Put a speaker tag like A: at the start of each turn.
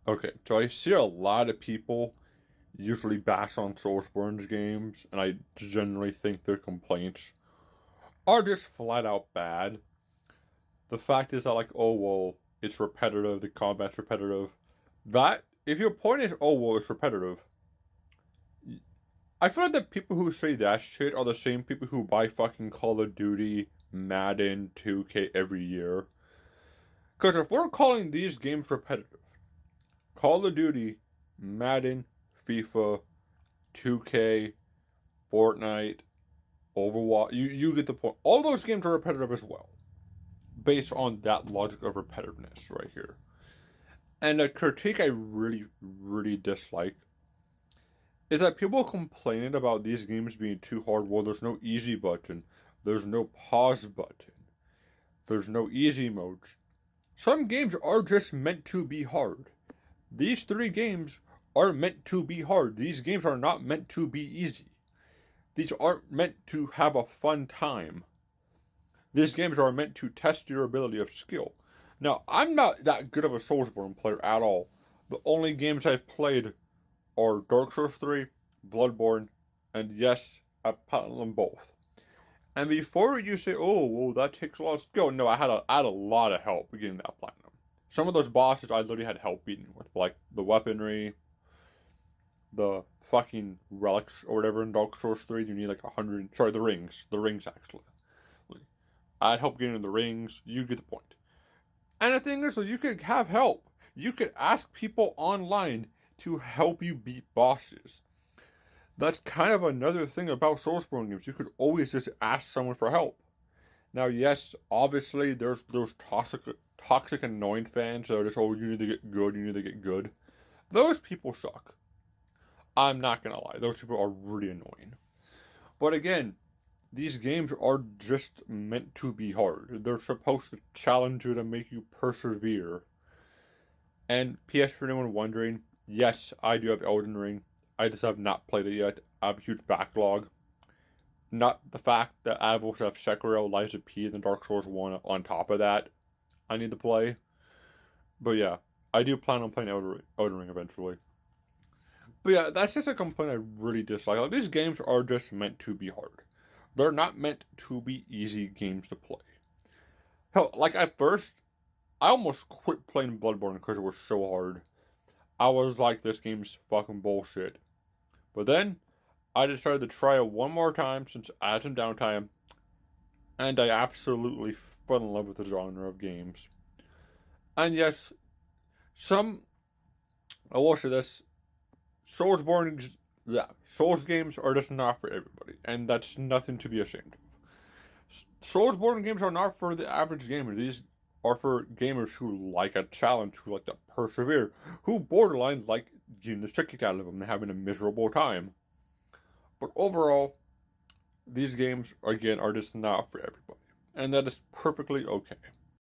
A: Okay, so I see a lot of people usually bash on Soulsborne's games, and I generally think their complaints are just flat out bad. The fact is that, like, oh, well, it's repetitive, the combat's repetitive. That, if your point is, oh, well, it's repetitive, I feel like the people who say that shit are the same people who buy fucking Call of Duty, Madden, 2K every year. Because if we're calling these games repetitive, Call of Duty, Madden, FIFA, 2K, Fortnite, Overwatch, you get the point. All those games are repetitive as well, based on that logic of repetitiveness right here. And a critique I really, really dislike is that people complaining about these games being too hard. Well, there's no easy button, there's no pause button, there's no easy modes. Some games are just meant to be hard. These three games are meant to be hard. These games are not meant to be easy. These aren't meant to have a fun time. These games are meant to test your ability of skill. Now, I'm not that good of a Soulsborne player at all. The only games I've played are Dark Souls 3, Bloodborne, and yes, I've played them both. And before you say, oh, well, that takes a lot of skill, no, I had a lot of help getting that platinum. Some of those bosses I literally had help beating with, like the weaponry, the fucking relics or whatever in Dark Souls 3. You need like 100, sorry, the rings actually. I had help getting the rings, you get the point. And the thing is, so you could have help. You could ask people online to help you beat bosses. That's kind of another thing about Soulsborne games. You could always just ask someone for help. Now, yes, obviously, there's those toxic, annoying fans that are just, oh, you need to get good, you need to get good. Those people suck. I'm not gonna lie, those people are really annoying. But again, these games are just meant to be hard. They're supposed to challenge you to make you persevere. And PS for anyone wondering, yes, I do have Elden Ring. I just have not played it yet. I have a huge backlog. Not the fact that I also have Sekiro, Lies of P, and the Dark Souls 1 on top of that I need to play. But yeah, I do plan on playing Elden Ring eventually. But yeah, that's just a complaint I really dislike. Like, these games are just meant to be hard. They're not meant to be easy games to play. Hell, like at first, I almost quit playing Bloodborne because it was so hard. I was like, this game's fucking bullshit. But then, I decided to try it one more time since I had some downtime, and I absolutely fell in love with the genre of games. And yes, I will say this, Soulsborne, yeah, Souls games are just not for everybody, and that's nothing to be ashamed of. Soulsborne games are not for the average gamer. These are for gamers who like a challenge, who like to persevere, who borderline like getting the shit kicked out of them and having a miserable time. But overall, these games, again, are just not for everybody. And that is perfectly okay.